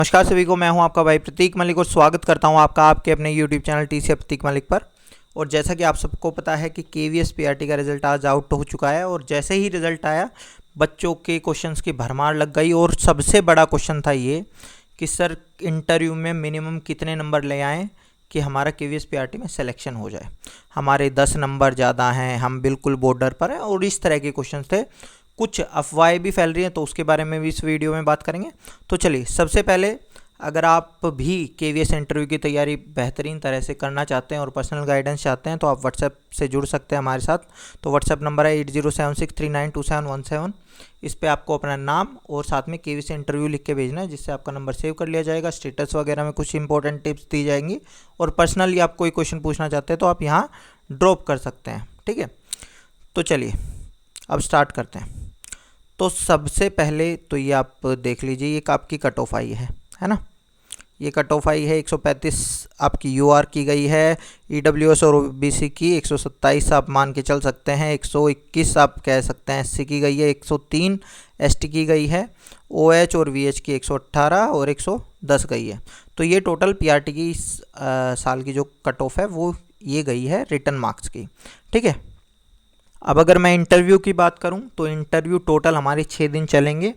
नमस्कार सभी को, मैं हूं आपका भाई प्रतीक मलिक और स्वागत करता हूं आपका आपके अपने YouTube चैनल टीसी प्रतीक मलिक पर। और जैसा कि आप सबको पता है कि केवीएस पीआरटी का रिजल्ट आज आउट हो चुका है और जैसे ही रिजल्ट आया बच्चों के क्वेश्चंस की भरमार लग गई। और सबसे बड़ा क्वेश्चन था ये कि सर इंटरव्यू में मिनिमम कितने नंबर ले आएँ कि हमारा केवीएस पीआरटी में सिलेक्शन हो जाए। हमारे 10 नंबर ज़्यादा हैं, हम बिल्कुल बॉर्डर पर हैं और इस तरह के क्वेश्चन थे। कुछ अफवाहें भी फैल रही हैं तो उसके बारे में भी इस वीडियो में बात करेंगे। तो चलिए, सबसे पहले अगर आप भी केवीएस इंटरव्यू की तैयारी बेहतरीन तरह से करना चाहते हैं और पर्सनल गाइडेंस चाहते हैं तो आप व्हाट्सएप से जुड़ सकते हैं हमारे साथ। तो व्हाट्सएप नंबर है 8076392717। इस पे आपको अपना नाम और साथ में केवीएस इंटरव्यू लिख के भेजना है, जिससे आपका नंबर सेव कर लिया जाएगा। स्टेटस वगैरह में कुछ इंपॉर्टेंट टिप्स दी जाएंगी और पर्सनली आप कोई क्वेश्चन पूछना चाहते हैं तो आप यहाँ ड्रॉप कर सकते हैं, ठीक है। तो चलिए अब स्टार्ट करते हैं। तो सबसे पहले तो ये आप देख लीजिए, ये आपकी कट ऑफ आई है ना। ये कट ऑफ आई है 135 आपकी यूआर की गई है। ईडब्ल्यूएस और ओबीसी की 127 आप मान के चल सकते हैं। 121 आप कह सकते हैं एससी की गई है। 103 एसटी की गई है। ओएच और वीएच की 118 और 110 गई है। तो ये टोटल पीआरटी की इस साल की जो कट ऑफ है वो ये गई है रिटर्न मार्क्स की, ठीक है। अब अगर मैं इंटरव्यू की बात करूं तो इंटरव्यू टोटल हमारे 6 दिन चलेंगे,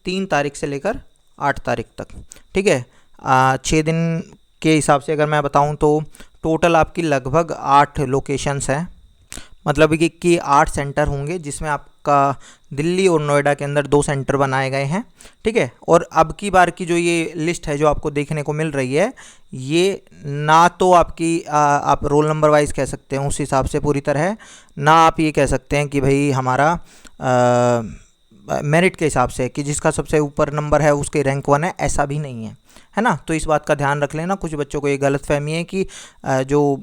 3 तारीख से लेकर 8 तारीख तक, ठीक है। 6 दिन के हिसाब से अगर मैं बताऊं तो टोटल आपकी लगभग 8 लोकेशंस हैं, मतलब कि 8 सेंटर होंगे, जिसमें आपका दिल्ली और नोएडा के अंदर 2 सेंटर बनाए गए हैं, ठीक है। और अब की बार की जो ये लिस्ट है जो आपको देखने को मिल रही है, ये ना तो आपकी आप रोल नंबर वाइज कह सकते हैं उस हिसाब से पूरी तरह, ना आप ये कह सकते हैं कि भाई हमारा मेरिट के हिसाब से कि जिसका सबसे ऊपर नंबर है उसके रैंक 1 है, ऐसा भी नहीं है ना। तो इस बात का ध्यान रख लेना। कुछ बच्चों को ये गलतफहमी है कि जो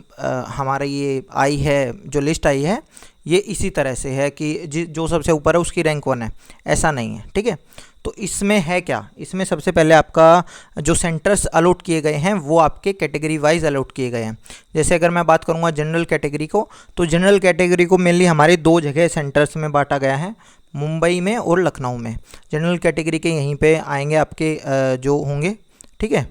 हमारा ये आई है, जो लिस्ट आई है, ये इसी तरह से है कि जो सबसे ऊपर है उसकी रैंक 1 है, ऐसा नहीं है, ठीक है। तो इसमें है क्या, इसमें सबसे पहले आपका जो सेंटर्स अलॉट किए गए हैं वो आपके कैटेगरी वाइज अलॉट किए गए हैं। जैसे अगर मैं बात करूँगा जनरल कैटेगरी को, तो जनरल कैटेगरी को मेनली हमारे 2 जगह सेंटर्स में बांटा गया है, मुंबई में और लखनऊ में। जनरल कैटेगरी के यहीं पे आएंगे आपके जो होंगे, ठीक है,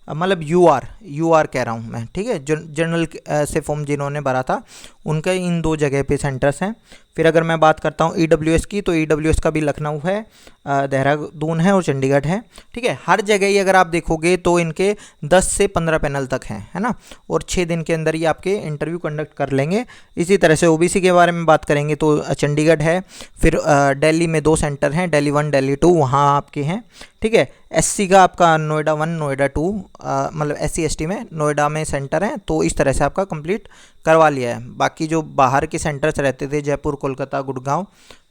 मतलब यूआर कह रहा हूँ मैं, ठीक है। जनरल से फॉर्म जिन्होंने भरा था उनके इन 2 जगह पे सेंटर्स हैं। फिर अगर मैं बात करता हूँ ईडब्ल्यूएस की, तो ईडब्ल्यूएस का भी लखनऊ है, देहरादून है और चंडीगढ़ है, ठीक है। हर जगह ही अगर आप देखोगे तो इनके 10 से 15 पैनल तक हैं, है ना। और 6 दिन के अंदर ही आपके इंटरव्यू कंडक्ट कर लेंगे। इसी तरह से ओबीसी के बारे में बात करेंगे तो चंडीगढ़ है, फिर दिल्ली में 2 सेंटर हैं, दिल्ली 1 दिल्ली 2, वहाँ आपके हैं, ठीक है। एससी का आपका नोएडा 1 नोएडा 2, मतलब एससी एसटी में नोएडा में सेंटर है। तो इस तरह से आपका कंप्लीट करवा लिया है। बाकी जो बाहर के सेंटर्स रहते थे, जयपुर, कोलकाता, गुड़गांव,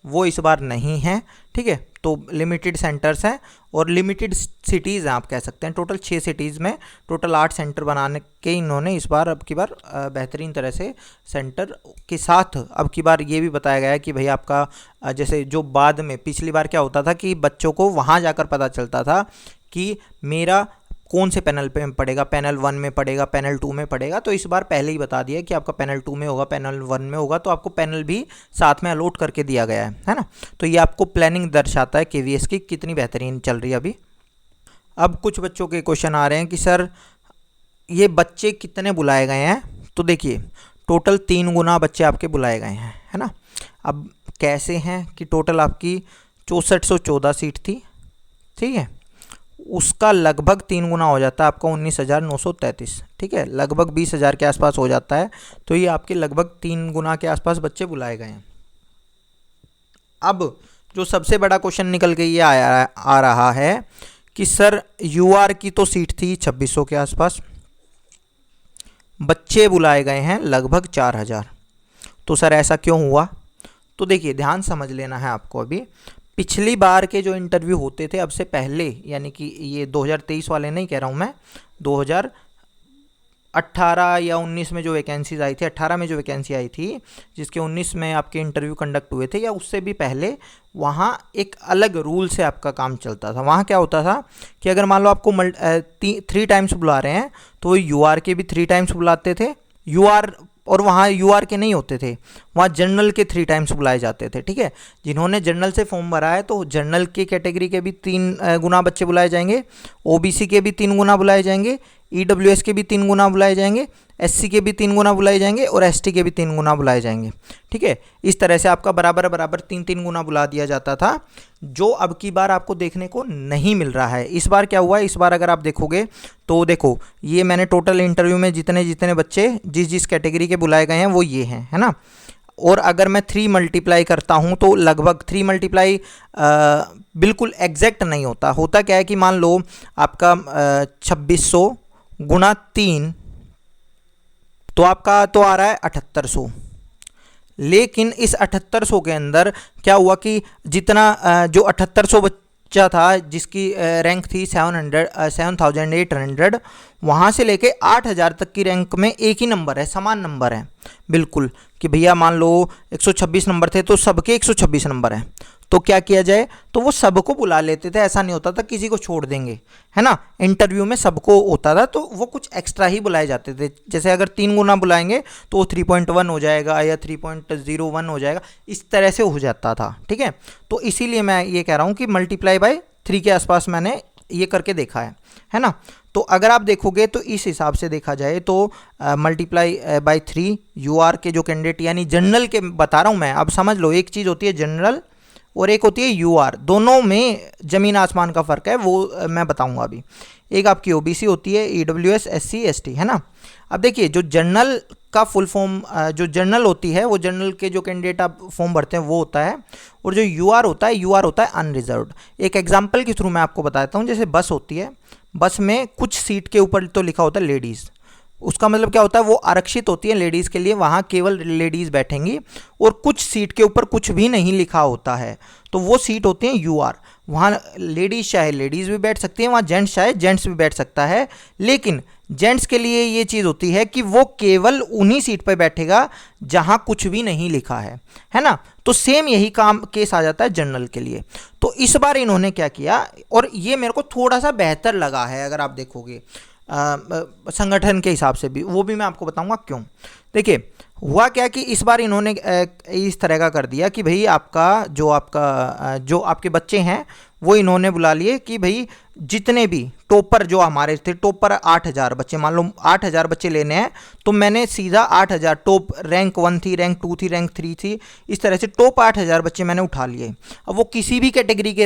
वो इस बार नहीं है, ठीक है। तो लिमिटेड सेंटर्स हैं और लिमिटेड सिटीज़ हैं, आप कह सकते हैं। टोटल 6 सिटीज़ में टोटल 8 सेंटर बनाने के इन्होंने इस बार अब की बार बेहतरीन तरह से सेंटर के साथ अब की बार ये भी बताया गया है कि भाई आपका जैसे जो बाद में पिछली बार क्या होता था कि बच्चों को वहाँ जाकर पता चलता था कि मेरा कौन से पैनल पे पड़ेगा, पैनल 1 में पड़ेगा, पैनल 2 में पड़ेगा। तो इस बार पहले ही बता दिया कि आपका पैनल 2 में होगा, पैनल 1 में होगा, तो आपको पैनल भी साथ में अलॉट करके दिया गया है ना। तो ये आपको प्लानिंग दर्शाता है केवीएस की कितनी बेहतरीन चल रही है अभी। अब कुछ बच्चों के क्वेश्चन आ रहे हैं कि सर ये बच्चे कितने बुलाए गए हैं। तो देखिए टोटल 3 गुना बच्चे आपके बुलाए गए हैं, है ना। अब कैसे हैं कि टोटल आपकी 6414 सीट थी, ठीक है, उसका लगभग 3 गुना हो जाता है आपका 19,933, ठीक है, लगभग 20,000 के आसपास हो जाता है। तो ये आपके लगभग 3 गुना के आसपास बच्चे बुलाए गए हैं। अब जो सबसे बड़ा क्वेश्चन निकल के ये आ रहा है कि सर यूआर की तो सीट थी 2600 के आसपास, बच्चे बुलाए गए हैं लगभग 4000। तो सर ऐसा क्यों हुआ? तो देखिए ध्यान समझ लेना है आपको। अभी पिछली बार के जो इंटरव्यू होते थे अब से पहले, यानी कि ये 2023 वाले नहीं कह रहा हूँ मैं, 2018 या 19 में जो वैकेंसीज आई थी, 18 में जो वैकेंसी आई थी, जिसके 19 में आपके इंटरव्यू कंडक्ट हुए थे या उससे भी पहले, वहाँ एक अलग रूल से आपका काम चलता था। वहाँ क्या होता था कि अगर मान लो आपको 3 टाइम्स बुला रहे हैं तो यूआर के भी 3 टाइम्स बुलाते थे, यूआर और वहाँ यूआर के नहीं होते थे, वहाँ जनरल के 3 टाइम्स बुलाए जाते थे। ठीक है, जिन्होंने जनरल से फॉर्म भरा है तो जनरल की कैटेगरी के भी 3 गुना बच्चे बुलाए जाएंगे, ओबीसी के भी 3 गुना बुलाए जाएंगे, ईडब्ल्यूएस के भी 3 गुना बुलाए जाएंगे, एससी के भी 3 गुना बुलाए जाएंगे और एसटी के भी 3 गुना बुलाए जाएंगे। ठीक है, इस तरह से आपका बराबर बराबर 3-3 गुना बुला दिया जाता था, जो अब की बार आपको देखने को नहीं मिल रहा है। इस बार क्या हुआ है, इस बार अगर आप देखोगे तो देखो ये मैंने टोटल इंटरव्यू में जितने जितने बच्चे जिस जिस कैटेगरी के बुलाए गए हैं वो ये हैं, है ना। और अगर मैं 3 मल्टीप्लाई करता हूँ तो लगभग 3 मल्टीप्लाई बिल्कुल एग्जैक्ट नहीं होता। होता क्या है कि मान लो आपका 2600 गुणा 3 तो आपका तो आ रहा है 7800, लेकिन इस 7800 के अंदर क्या हुआ कि जितना जो 7800 बच्चा था जिसकी रैंक थी 7800, वहाँ से लेके 8000 तक की रैंक में एक ही नंबर है, समान नंबर है बिल्कुल, कि भैया मान लो 126 नंबर थे तो सबके 126 नंबर हैं। तो क्या किया जाए, तो वो सबको बुला लेते थे, ऐसा नहीं होता था किसी को छोड़ देंगे, है ना। इंटरव्यू में सबको होता था तो वो कुछ एक्स्ट्रा ही बुलाए जाते थे। जैसे अगर 3 गुना बुलाएंगे तो वो 3.1 हो जाएगा या 3.01 हो जाएगा, इस तरह से हो जाता था। ठीक है, तो इसीलिए मैं ये कह रहा हूँ कि मल्टीप्लाई बाय 3 के आसपास मैंने ये करके देखा है ना। तो अगर आप देखोगे तो इस हिसाब से देखा जाए तो मल्टीप्लाई बाय 3 यूआर के जो कैंडिडेट यानी जनरल के बता रहा हूँ मैं, अब समझ लो एक चीज़ होती है जनरल और एक होती है यूआर, दोनों में ज़मीन आसमान का फ़र्क है, वो मैं बताऊंगा अभी। एक आपकी ओबीसी होती है, ईडब्ल्यूएस, एससी, एसटी, है ना। अब देखिए जो जनरल का फुल फॉर्म जो जनरल होती है वो जनरल के जो कैंडिडेट आप फॉर्म भरते हैं वो होता है, और जो यूआर होता है अनरिजर्व्ड। एक एग्जांपल के थ्रू मैं आपको बताता हूँ। जैसे बस होती है, बस में कुछ सीट के ऊपर तो लिखा होता है लेडीज़, उसका मतलब क्या होता है, वो आरक्षित होती है लेडीज़ के लिए, वहाँ केवल लेडीज़ बैठेंगी, और कुछ सीट के ऊपर कुछ भी नहीं लिखा होता है तो वो सीट होती है यूआर। वहाँ लेडीज़ चाहे लेडीज़ भी बैठ सकती हैं, वहाँ जेंट्स चाहे जेंट्स भी बैठ सकता है, लेकिन जेंट्स के लिए ये चीज़ होती है कि वो केवल उन्हीं सीट पर बैठेगा जहाँ कुछ भी नहीं लिखा है ना। तो सेम यही काम केस आ जाता है जनरल के लिए। तो इस बार इन्होंने क्या किया, और ये मेरे को थोड़ा सा बेहतर लगा है अगर आप देखोगे संगठन के हिसाब से भी, वो भी मैं आपको बताऊंगा क्यों। देखिए हुआ क्या कि इस बार इन्होंने इस तरह का कर दिया कि भाई जो आपके बच्चे हैं वो इन्होंने बुला लिए कि भाई जितने भी टॉपर जो हमारे थे, टॉपर 8000 बच्चे, मान लो 8000 बच्चे लेने हैं, तो मैंने सीधा 8000 टॉप रैंक 1 थी, रैंक 2 थी, रैंक 3 थी, इस तरह से टॉप 8000 बच्चे मैंने उठा लिए। अब वो किसी भी कैटेगरी के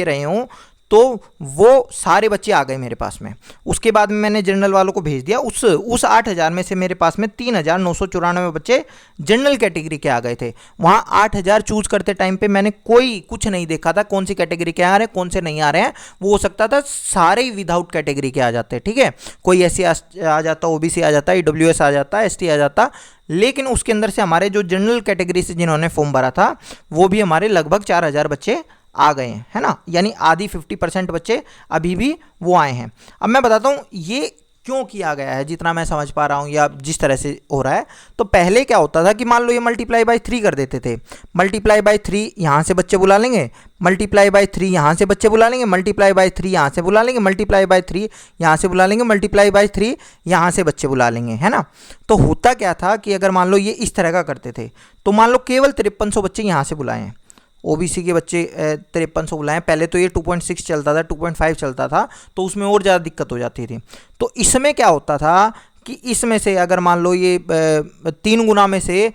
रहे हों तो वो सारे बच्चे आ गए मेरे पास में। उसके बाद में मैंने जनरल वालों को भेज दिया, उस 8000 में से मेरे पास में 3994 बच्चे जनरल कैटेगरी के आ गए थे। वहाँ 8000 चूज करते टाइम पे मैंने कोई कुछ नहीं देखा था कौन सी कैटेगरी के आ रहे हैं कौन से नहीं आ रहे हैं। वो हो सकता था सारे ही विदाउट कैटेगरी के आ जाते, ठीक है, कोई एससी आ जाता, ओबीसी आ जाता, ईडब्ल्यूएस आ जाता, एसटी आ जाता, लेकिन उसके अंदर से हमारे जो जनरल कैटेगरी से जिन्होंने फॉर्म भरा था वो भी हमारे लगभग 4000 बच्चे आ गए हैं, है ना, यानी आधी 50% बच्चे अभी भी वो आए हैं। अब मैं बताता हूँ ये क्यों किया गया है, जितना मैं समझ पा रहा हूँ या जिस तरह से हो रहा है। तो पहले क्या होता था कि मान लो ये मल्टीप्लाई बाय 3 कर देते थे, मल्टीप्लाई बाय 3 यहाँ से बच्चे बुला लेंगे, मल्टीप्लाई बाय 3 यहाँ से बच्चे बुला लेंगे, मल्टीप्लाई बाय 3 यहाँ से बुला लेंगे, मल्टीप्लाई बाय 3 यहाँ से बुला लेंगे, मल्टीप्लाई बाय 3 यहाँ से बच्चे बुला लेंगे, है ना। तो होता क्या था कि अगर मान लो ये इस तरह का करते थे तो मान लो केवल 5300 बच्चे यहाँ से बुलाए हैं, ओबीसी के बच्चे 5300 बुलाएं। पहले तो ये 2.6 चलता था, 2.5 चलता था, तो उसमें और ज़्यादा दिक्कत हो जाती थी। तो इसमें क्या होता था कि इसमें से अगर मान लो ये 3 गुना में से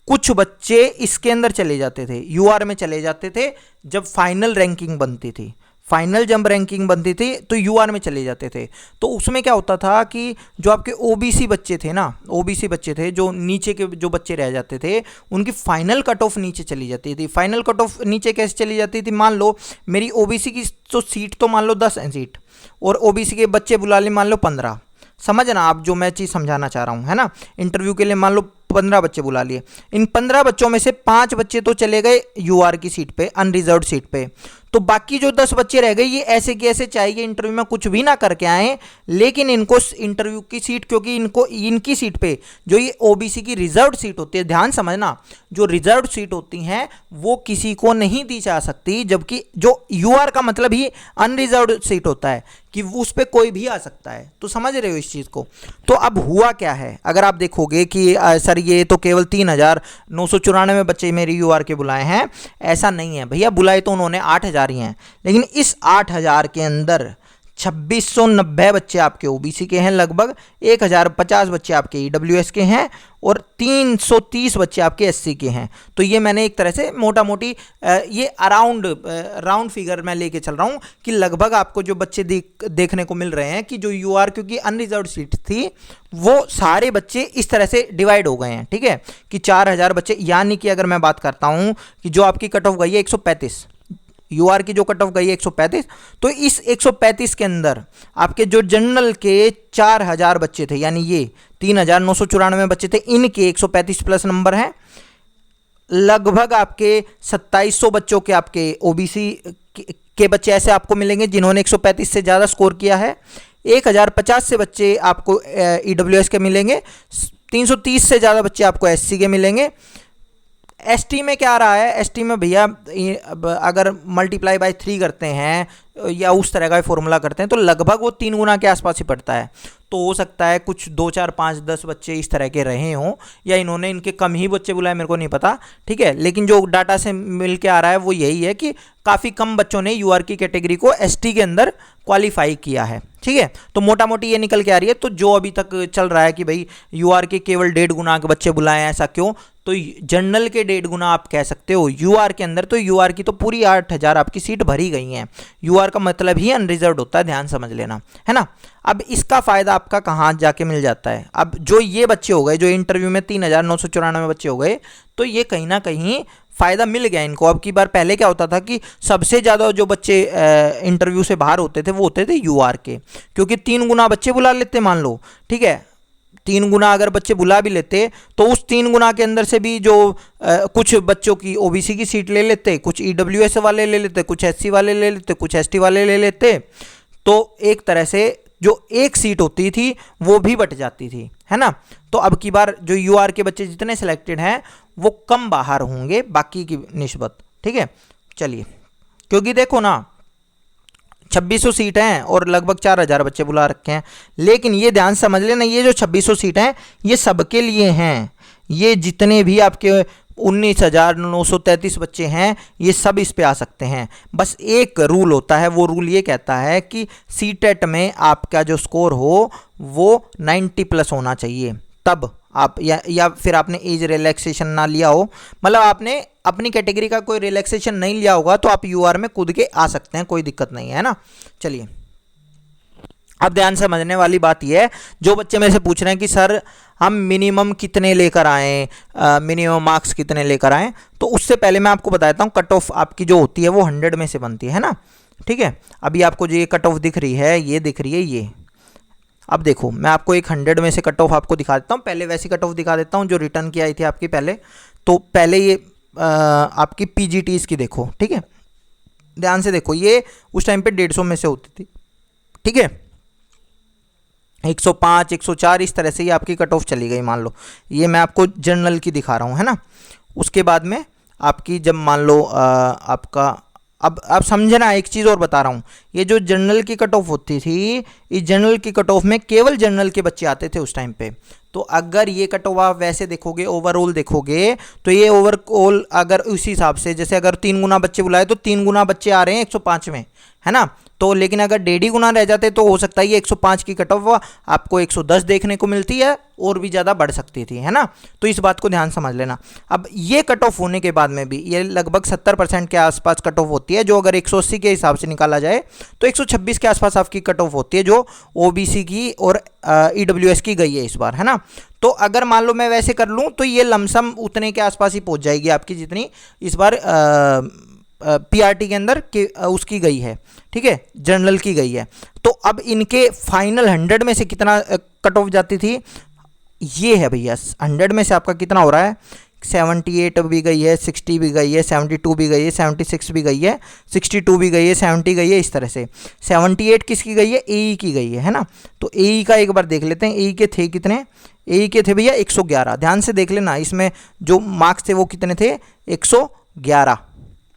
कुछ बच्चे इसके अंदर चले जाते थे, यूआर में चले जाते थे। जब फाइनल रैंकिंग बनती थी, फाइनल जंप रैंकिंग बनती थी तो यूआर में चले जाते थे। तो उसमें क्या होता था कि जो आपके ओबीसी बच्चे थे ना, ओबीसी बच्चे थे, जो नीचे के जो बच्चे रह जाते थे, उनकी फाइनल कट ऑफ नीचे चली जाती थी। फाइनल कट ऑफ नीचे कैसे चली जाती थी, मान लो मेरी ओबीसी की तो सीट तो मान लो 10 है सीट, और ओबीसी के बच्चे बुला ले मान लो 15। समझना आप जो मैं चीज़ समझाना चाह रहा हूँ, है ना। इंटरव्यू के लिए मान लो 15 बच्चे बुला लिए, इन 15 बच्चों में से 5 बच्चे तो चले गए यूआर की सीट पे, अनरिजर्व्ड सीट पे। तो बाकी जो 10 बच्चे रह गए ये ऐसे के ऐसे चाहे ये इंटरव्यू में कुछ भी ना करके आए, लेकिन इनको इंटरव्यू की सीट, क्योंकि इनको इनकी सीट पे जो ये ओबीसी की रिजर्व सीट होती है, ध्यान समझना, जो रिजर्व सीट होती हैं वो किसी को नहीं दी जा सकती, जबकि जो यूआर का मतलब ही अनरिजर्व सीट होता है कि उस पर कोई भी आ सकता है। तो समझ रहे हो इस चीज़ को। तो अब हुआ क्या है, अगर आप देखोगे कि सर ये तो केवल 3,994 बच्चे मेरी यूआर के बुलाए हैं, ऐसा नहीं है भैया, बुलाए तो उन्होंने 8,000 ही हैं, लेकिन इस 8,000 के अंदर 2690 बच्चे आपके ओबीसी के हैं, लगभग 1050 बच्चे आपके ईडब्ल्यूएस के हैं और 330 बच्चे आपके एससी के हैं। तो ये मैंने एक तरह से मोटा मोटी ये राउंड फिगर मैं लेके चल रहा हूँ कि लगभग आपको जो बच्चे देखने को मिल रहे हैं कि जो यूआर क्योंकि अनरिजर्व सीट थी वो सारे बच्चे इस तरह से डिवाइड हो गए हैं, ठीक है, कि 4000 बच्चे, यानी कि अगर मैं बात करता हूँ कि जो आपकी कट ऑफ गई है 135, यूआर की जो कट ऑफ गई है 135, तो इस 135 के अंदर आपके जो जनरल के 4000 बच्चे थे, यानी ये 3,994 बच्चे थे, इनके 135 प्लस नंबर हैं, लगभग आपके 2700 बच्चों के आपके ओबीसी के बच्चे ऐसे आपको मिलेंगे जिन्होंने 135 से ज़्यादा स्कोर किया है, 1050 से बच्चे आपको ईडब्ल्यूएस के मिलेंगे, 330 से ज़्यादा बच्चे आपको एससी के मिलेंगे। एसटी में क्या आ रहा है, एसटी में भैया अगर मल्टीप्लाई बाय 3 करते हैं या उस तरह का फॉर्मूला करते हैं तो लगभग वो 3 गुना के आसपास ही पड़ता है। तो हो सकता है कुछ 2, 4, 5, 10 बच्चे इस तरह के रहे हों, या इन्होंने इनके कम ही बच्चे बुलाए, मेरे को नहीं पता, ठीक है, लेकिन जो डाटा से मिल के आ रहा है वो यही है कि काफ़ी कम बच्चों ने यूआर की कैटेगरी को एसटी के अंदर क्वालिफाई किया है, ठीक है। तो मोटा मोटी ये निकल के आ रही है। तो जो अभी तक चल रहा है कि भाई यूआर के केवल 1.5 गुना के बच्चे बुलाए हैं, ऐसा क्यों, तो जनरल के 1.5 गुना आप कह सकते हो यूआर के अंदर, तो यूआर की तो पूरी 8,000 आपकी सीट भरी गई हैं। यूआर का मतलब ही अनरिजर्व्ड होता है, ध्यान समझ लेना, है ना। अब इसका फ़ायदा आपका कहाँ जाके मिल जाता है, अब जो ये बच्चे हो गए जो इंटरव्यू में 3,994 बच्चे हो गए, तो ये कहीं ना कहीं फ़ायदा मिल गया इनको। अब की बार पहले क्या होता था कि सबसे ज़्यादा जो बच्चे इंटरव्यू से बाहर होते थे वो होते थे यूआर के, क्योंकि 3 गुना बच्चे बुला लेते मान लो, ठीक है, 3 गुना अगर बच्चे बुला भी लेते तो उस 3 गुना के अंदर से भी जो कुछ बच्चों की ओबीसी की सीट ले लेते, कुछ ईडब्ल्यूएस वाले ले लेते, कुछ एससी वाले ले लेते, कुछ एसटी वाले ले लेते, तो एक तरह से जो एक सीट होती थी वो भी बट जाती थी, है ना। तो अब की बार जो यूआर के बच्चे जितने सिलेक्टेड हैं वो कम बाहर होंगे बाकी की निस्बत, ठीक है। चलिए, क्योंकि देखो ना 2600 सीट हैं और लगभग 4000 बच्चे बुला रखे हैं, लेकिन ये ध्यान समझ लेना, ये जो 2600 सीट हैं ये सबके लिए हैं, ये जितने भी आपके 19,933 बच्चे हैं ये सब इस पे आ सकते हैं। बस एक रूल होता है, वो रूल ये कहता है कि सीटेट में आपका जो स्कोर हो वो 90 प्लस होना चाहिए, तब आप या फिर आपने एज रिलैक्सेशन ना लिया हो, मतलब आपने अपनी कैटेगरी का कोई रिलैक्सेशन नहीं लिया होगा, तो आप यूआर में कूद के आ सकते हैं, कोई दिक्कत नहीं है ना। चलिए, अब ध्यान समझने वाली बात यह है, जो बच्चे मेरे से पूछ रहे हैं कि सर हम मिनिमम कितने लेकर आएँ, मिनिमम मार्क्स कितने लेकर आएँ, तो उससे पहले मैं आपको बताता हूँ कट ऑफ आपकी जो होती है वो 100 में से बनती है ना, ठीक है। अभी आपको जो ये कट ऑफ दिख रही है, ये दिख रही है ये, अब देखो मैं आपको एक 100 में से कट ऑफ आपको दिखा देता हूँ, पहले वैसी कट ऑफ दिखा देता हूँ जो रिटर्न की आई थी आपकी पहले। तो पहले ये आपकी पीजीटीज़ की देखो, ठीक है, ध्यान से देखो, ये उस टाइम पे 150 में से होती थी, ठीक है, 105, 104 इस तरह से ये आपकी कट ऑफ चली गई। मान लो ये मैं आपको जनरल की दिखा रहा हूँ, है ना। उसके बाद में आपकी जब मान लो आपका, अब आप समझना, एक चीज़ और बता रहा हूँ, ये जो जनरल की कट ऑफ होती थी, इस जनरल की कट ऑफ में केवल जनरल के बच्चे आते थे उस टाइम पे। तो अगर ये कट ऑफ आप वैसे देखोगे, ओवरऑल देखोगे, तो ये ओवरऑल अगर उसी हिसाब से, जैसे अगर 3 गुना बच्चे बुलाए तो 3 गुना बच्चे आ रहे हैं 105 में, है ना। तो लेकिन अगर 1.5 गुना रह जाते तो हो सकता है ये 105 की कट ऑफ आपको 110 देखने को मिलती है, और भी ज़्यादा बढ़ सकती थी, है ना। तो इस बात को ध्यान समझ लेना। अब ये कट ऑफ होने के बाद में भी ये लगभग 70% के आसपास कट ऑफ होती है, जो अगर 180 के हिसाब से निकाला जाए तो 126 के आसपास आपकी कट ऑफ होती है, जो ओबीसी की और ईडब्ल्यूएस की गई है इस बार, है ना। तो अगर मान लो मैं वैसे कर लूँ तो ये लमसम उतने के आसपास ही पहुँच जाएगी आपकी जितनी इस बार पीआरटी के अंदर उसकी गई है, ठीक है, जनरल की गई है। तो अब इनके फाइनल 100 में से कितना कट ऑफ जाती थी, ये है भैया 100 में से आपका कितना हो रहा है, 78 भी गई है, 60 भी गई है, 72 भी गई है, 76 भी गई है, 62 भी गई है, 70 गई है। इस तरह से 78 किसकी गई है? AE की गई है ना। तो AE का एक बार देख लेते हैं। AE के थे कितने? AE के थे भैया 111। ध्यान से देख लेना, इसमें जो मार्क्स थे वो कितने थे? 111।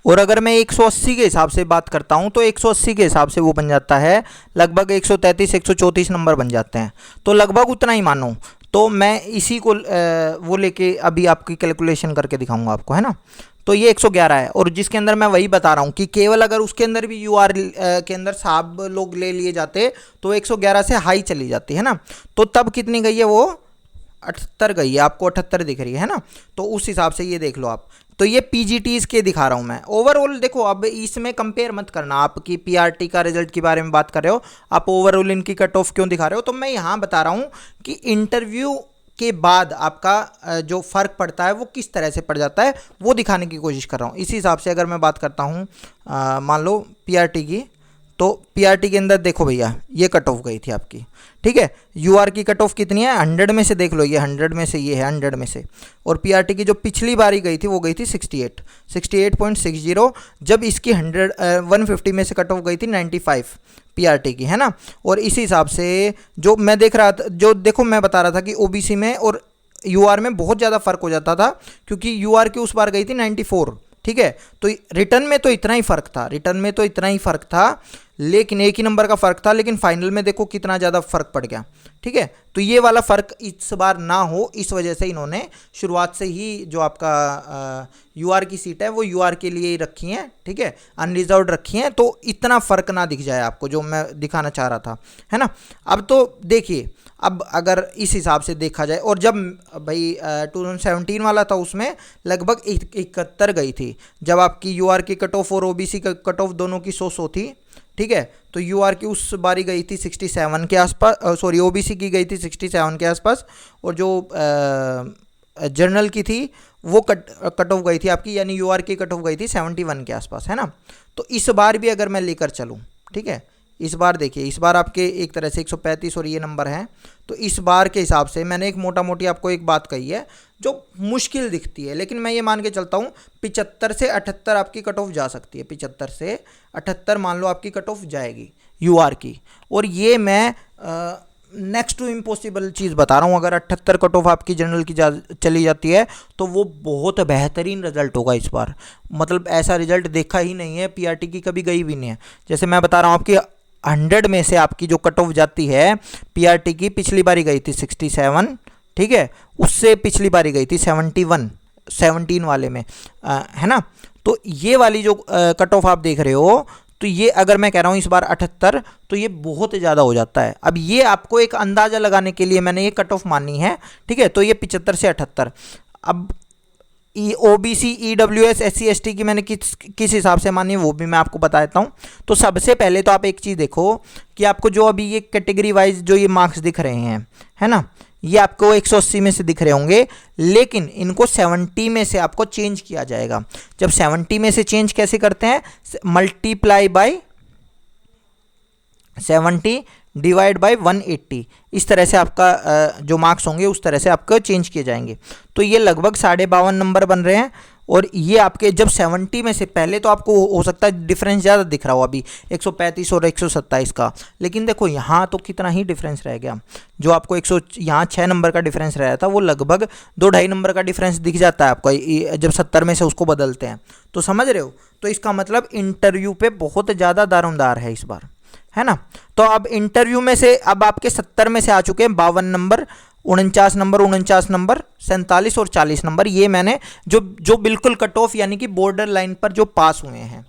और अगर मैं 180 के हिसाब से बात करता हूं तो 180 के हिसाब से वो बन जाता है लगभग 133 134 नंबर बन जाते हैं। तो लगभग उतना ही मानो। तो मैं इसी को वो लेके अभी आपकी कैलकुलेशन करके दिखाऊंगा आपको, है ना। तो ये 111 है, और जिसके अंदर मैं वही बता रहा हूँ कि केवल अगर उसके अंदर भी UR के अंदर साहब लोग ले लिए जाते तो 111 से हाई चली जाती है ना। तो तब कितनी गई है? वो 78 गई है। आपको 78 दिख रही है ना। तो उस हिसाब से ये देख लो आप। तो ये PGTs के दिखा रहा हूँ मैं। ओवरऑल देखो, अब इसमें कंपेयर मत करना। आपकी PRT का रिजल्ट के बारे में बात कर रहे हो, आप ओवरऑल इनकी कट ऑफ क्यों दिखा रहे हो? तो मैं यहाँ बता रहा हूँ कि इंटरव्यू के बाद आपका जो फ़र्क पड़ता है वो किस तरह से पड़ जाता है, वो दिखाने की कोशिश कर रहा हूँ। इसी हिसाब से अगर मैं बात करता हूँ मान लो PRT की, तो PRT के अंदर देखो भैया ये कट ऑफ गई थी आपकी, ठीक है। UR की कट ऑफ कितनी है? 100 में से देख लो, ये 100 में से, ये है 100 में से। और PRT की जो पिछली बारी गई थी वो गई थी 68.60। जब इसकी 150 में से कट ऑफ गई थी 95 PRT की, है ना। और इसी हिसाब से जो मैं देख रहा था, जो देखो मैं बता रहा था कि OBC में और UR में बहुत ज़्यादा फर्क हो जाता था, क्योंकि UR की उस बार गई थी 94, ठीक है। तो रिटर्न में तो इतना ही फर्क था, रिटर्न में तो इतना ही फर्क था, लेकिन एक ही नंबर का फर्क था, लेकिन फाइनल में देखो कितना ज़्यादा फर्क पड़ गया, ठीक है। तो ये वाला फर्क इस बार ना हो, इस वजह से इन्होंने शुरुआत से ही जो आपका UR की सीट है वो UR के लिए ही रखी हैं, ठीक है, अनरिजर्व्ड रखी हैं। तो इतना फर्क ना दिख जाए आपको, जो मैं दिखाना चाह रहा था, है ना। अब तो देखिए, अब अगर इस हिसाब से देखा जाए, और जब भाई 2017 वाला था उसमें लगभग 71 गई थी, जब आपकी UR की कट ऑफ और OBC का कट ऑफ दोनों की 100 थी, ठीक है। तो UR की उस बारी गई थी 67 के आसपास, सॉरी OBC की गई थी 67 के आसपास, और जो जनरल की थी वो कट ऑफ गई थी आपकी, यानी UR की कट ऑफ गई थी 71 के आसपास, है ना। तो इस बार भी अगर मैं लेकर चलूँ, ठीक है, इस बार देखिए, इस बार आपके एक तरह से 135 और ये नंबर हैं। तो इस बार के हिसाब से मैंने एक मोटा मोटी आपको एक बात कही है जो मुश्किल दिखती है, लेकिन मैं ये मान के चलता हूँ 75 से 78 आपकी कट ऑफ जा सकती है। 75 से 78 मान लो आपकी कट ऑफ जाएगी UR की। और ये मैं नेक्स्ट टू इम्पॉसिबल चीज़ बता रहा हूँ। अगर 78 कट ऑफ आपकी जनरल की चली जाती है तो वो बहुत बेहतरीन रिजल्ट होगा इस बार। मतलब ऐसा रिजल्ट देखा ही नहीं है, PRT की कभी गई भी नहीं है। जैसे मैं बता रहा हूँ आपकी 100 में से आपकी जो कट ऑफ जाती है PRT की, पिछली बारी गई थी 67, ठीक है, उससे पिछली बारी गई थी 71, 17 वाले में, है ना। तो ये वाली जो कट ऑफ आप देख रहे हो, तो ये अगर मैं कह रहा हूँ इस बार 78, तो ये बहुत ज़्यादा हो जाता है। अब ये आपको एक अंदाज़ा लगाने के लिए मैंने ये कट ऑफ मानी है, ठीक है। तो ये 75 से 78। अब OBC EWS SC ST की मैंने किस हिसाब से मानी है वो भी मैं आपको बता देता हूँ। तो सबसे पहले तो आप एक चीज़ देखो कि आपको जो अभी ये कैटेगरी वाइज जो ये मार्क्स दिख रहे हैं, है ना, ये आपको 180 में से दिख रहे होंगे, लेकिन इनको 70 में से आपको चेंज किया जाएगा। जब 70 में से चेंज कैसे करते हैं? मल्टीप्लाई बाय 70 डिवाइड बाय 180, इस तरह से आपका जो मार्क्स होंगे उस तरह से आपका चेंज किए जाएंगे। तो ये लगभग 52.5 नंबर बन रहे हैं। और ये आपके जब 70 में से, पहले तो आपको हो सकता है डिफरेंस ज़्यादा दिख रहा हो अभी 135 और 127 का, लेकिन देखो यहाँ तो कितना ही डिफरेंस रह गया। जो आपको यहाँ 6 नंबर का डिफरेंस रहा था वो लगभग 2-2.5 नंबर का डिफरेंस दिख जाता है आपको जब 70 में से उसको बदलते हैं। तो समझ रहे हो? तो इसका मतलब इंटरव्यू पे बहुत ज़्यादा दारोमदार है इस बार, है ना। तो अब इंटरव्यू में से अब आपके 70 में से आ चुके हैं 52 नंबर, 49 नंबर, 47 और 40 नंबर। ये मैंने जो बिल्कुल कट ऑफ यानी कि बॉर्डर लाइन पर जो पास हुए हैं,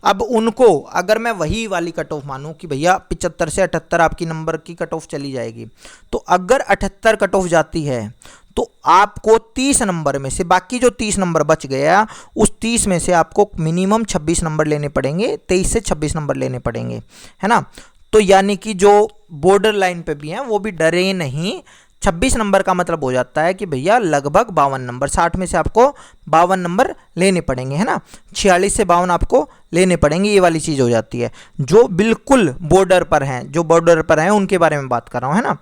अब उनको अगर मैं वही वाली कट ऑफ मानूं कि भैया 75 से 78 आपकी नंबर की कट ऑफ चली जाएगी, तो अगर 78 कट ऑफ जाती है तो आपको 30 नंबर में से, बाकी जो 30 नंबर बच गया उस 30 में से आपको मिनिमम 26 नंबर लेने पड़ेंगे, 23 से 26 नंबर लेने पड़ेंगे, है ना। तो यानी कि जो बॉर्डर लाइन पे भी हैं वो भी डरे नहीं। 26 नंबर का मतलब हो जाता है कि भैया लगभग 52 नंबर, 60 में से आपको 52 नंबर लेने पड़ेंगे, है ना। 46 से 52 आपको लेने पड़ेंगे, ये वाली चीज़ हो जाती है। जो बिल्कुल बॉर्डर पर हैं, जो बॉर्डर पर हैं उनके बारे में बात कर रहा हूँ, है ना।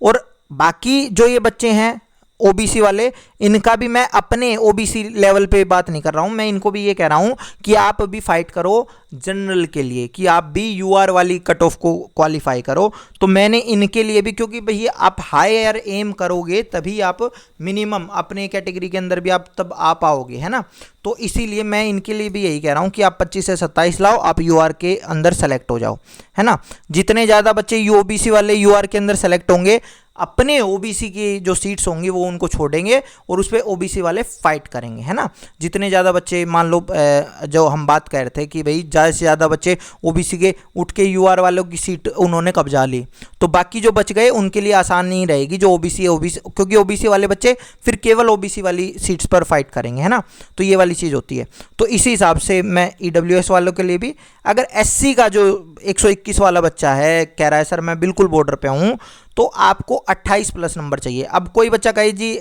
और बाकी जो ये बच्चे हैं ओबीसी वाले, इनका भी मैं अपने ओबीसी लेवल पे बात नहीं कर रहा हूँ, मैं इनको भी ये कह रहा हूँ कि आप भी फाइट करो जनरल के लिए, कि आप भी यूआर वाली कट ऑफ को क्वालिफाई करो। तो मैंने इनके लिए भी, क्योंकि भैया आप हायर एम करोगे तभी आप मिनिमम अपने कैटेगरी के अंदर भी आप तब आ पाओगे, है ना। तो इसीलिए मैं इनके लिए भी यही कह रहा हूँ कि आप 25 से 27 लाओ, आप यूआर के अंदर सेलेक्ट हो जाओ, है ना। जितने ज़्यादा बच्चे ओबीसी वाले यूआर के अंदर सेलेक्ट होंगे, अपने ओबीसी की जो सीट्स होंगी वो उनको छोड़ेंगे और उस पर ओबीसी वाले फाइट करेंगे, है ना। जितने ज़्यादा बच्चे, मान लो जो हम बात कर रहे थे कि भाई ज़्यादा से ज़्यादा बच्चे ओबीसी के उठ के यूआर वालों की सीट उन्होंने कब्जा ली, तो बाकी जो बच गए उनके लिए आसान नहीं रहेगी जो ओबीसी क्योंकि ओबीसी वाले बच्चे फिर केवल ओबीसी वाली सीट्स पर फाइट करेंगे, है ना। तो ये वाली चीज़ होती है। तो इसी हिसाब से मैं ईडब्ल्यूएस वालों के लिए भी, अगर एससी का जो 121 वाला बच्चा है कह रहा है सर मैं बिल्कुल बॉर्डर पे हूँ, तो आपको 28 प्लस नंबर चाहिए। अब कोई बच्चा कहे जी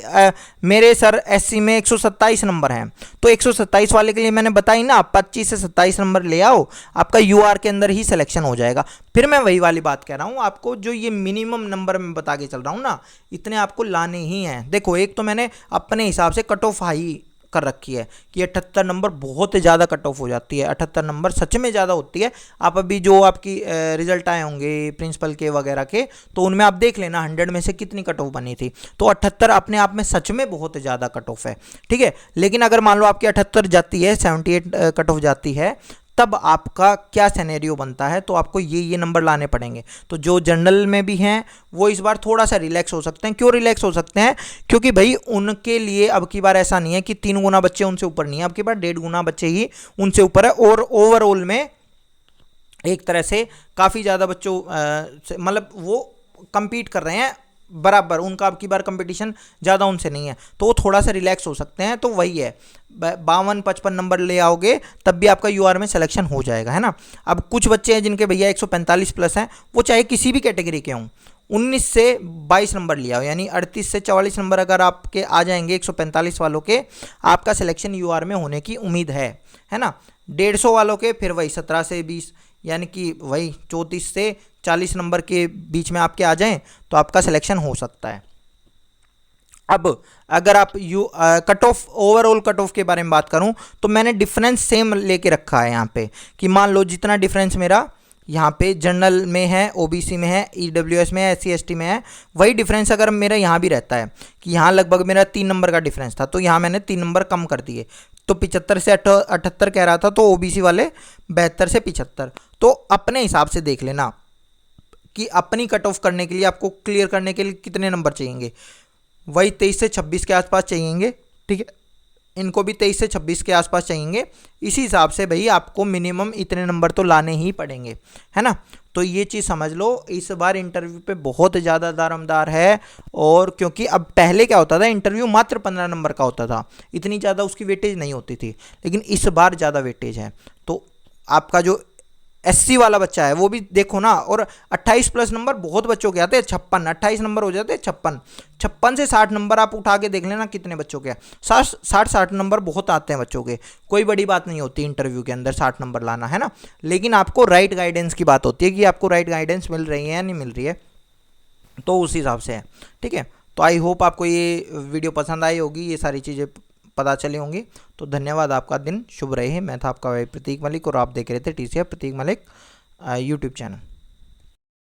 मेरे सर एससी में 127 नंबर हैं, तो 127 वाले के लिए मैंने बताई ना, 25 से 27 नंबर ले आओ, आपका यूआर के अंदर ही सिलेक्शन हो जाएगा। फिर मैं वही वाली बात कह रहा हूँ आपको, जो ये मिनिमम नंबर मैं बता के चल रहा हूँ ना, इतने आपको लाने ही हैं। देखो एक तो मैंने अपने हिसाब से कट ऑफ हाई कर रखी है कि 78 नंबर बहुत ज़्यादा कट ऑफ हो जाती है, 78 नंबर सच में ज़्यादा होती है। आप अभी जो आपकी रिजल्ट आए होंगे प्रिंसिपल के वगैरह के, तो उनमें आप देख लेना 100 में से कितनी कट ऑफ बनी थी, तो 78 अपने आप में सच में बहुत ज़्यादा कट ऑफ है, ठीक है। लेकिन अगर मान लो आपकी 78 जाती है, 78 कट ऑफ जाती है, तब आपका क्या सिनेरियो बनता है, तो आपको ये नंबर लाने पड़ेंगे। तो जो जनरल में भी हैं वो इस बार थोड़ा सा रिलैक्स हो सकते हैं। क्यों रिलैक्स हो सकते हैं? क्योंकि भाई उनके लिए अब की बार ऐसा नहीं है कि 3 गुना बच्चे उनसे ऊपर नहीं है, अब की बार 1.5 गुना बच्चे ही उनसे ऊपर है। और ओवरऑल में एक तरह से काफ़ी ज़्यादा बच्चों मतलब वो compete कर रहे हैं बराबर, उनका अब की बार कंपटीशन ज़्यादा उनसे नहीं है, तो वो थोड़ा सा रिलैक्स हो सकते हैं। तो वही है, 52-55 नंबर ले आओगे तब भी आपका यूआर में सिलेक्शन हो जाएगा, है ना। अब कुछ बच्चे हैं जिनके भैया 145 प्लस हैं, वो चाहे किसी भी कैटेगरी के हों, 19 से 22 नंबर ले आओ, यानी 38 से 44 नंबर अगर आपके आ जाएंगे 145 वालों के, आपका सिलेक्शन यूआर में होने की उम्मीद है ना। 150 वालों के फिर वही 17 से 20, यानी कि वही 34 से 40 नंबर के बीच में आपके आ जाएं तो आपका सिलेक्शन हो सकता है। अब अगर आप cut off, overall cut off के बारे में बात करूं, तो मैंने डिफरेंस सेम लेके रखा है यहाँ पे, कि मान लो जितना डिफरेंस मेरा यहाँ पे जनरल में है, ओबीसी में है, ईडब्ल्यूएस में है, एससी एसटी में है, वही डिफरेंस अगर मेरा यहाँ भी रहता है कि यहाँ लगभग मेरा 3 नंबर का डिफरेंस था, तो यहाँ मैंने 3 नंबर कम कर दिए, तो 75 से 78 कह रहा था, तो ओबीसी वाले 72 से 75। तो अपने हिसाब से देख लेना कि अपनी कट ऑफ करने के लिए, आपको क्लियर करने के लिए कितने नंबर चाहिए, वही 23 से 26 के आसपास चाहिए, ठीक है। इनको भी 23 से 26 के आसपास चाहिए। इसी हिसाब से भाई आपको मिनिमम इतने नंबर तो लाने ही पड़ेंगे, है ना। तो ये चीज़ समझ लो, इस बार इंटरव्यू पे बहुत ज़्यादा दारोमदार है। और क्योंकि अब पहले क्या होता था, इंटरव्यू मात्र 15 नंबर का होता था, इतनी ज़्यादा उसकी वेटेज नहीं होती थी, लेकिन इस बार ज़्यादा वेटेज है। तो आपका जो एससी वाला बच्चा है वो भी देखो ना, और 28 प्लस नंबर बहुत बच्चों के आते हैं, 56, 28 नंबर हो जाते हैं 56 से 60 नंबर आप उठा के देख लेना कितने बच्चों के 60 नंबर बहुत आते हैं बच्चों के। कोई बड़ी बात नहीं होती इंटरव्यू के अंदर 60 नंबर लाना, है ना। लेकिन आपको राइट गाइडेंस की बात होती है कि आपको राइट गाइडेंस मिल रही है या नहीं मिल रही है, तो उस हिसाब से है, ठीक है। तो आई होप आपको ये वीडियो पसंद आई होगी, ये सारी चीज़ें पता चली होंगी। तो धन्यवाद, आपका दिन शुभ रहे। मैं था आपका भाई प्रतीक मलिक और आप देख रहे थे TCF प्रतीक मलिक यूट्यूब चैनल।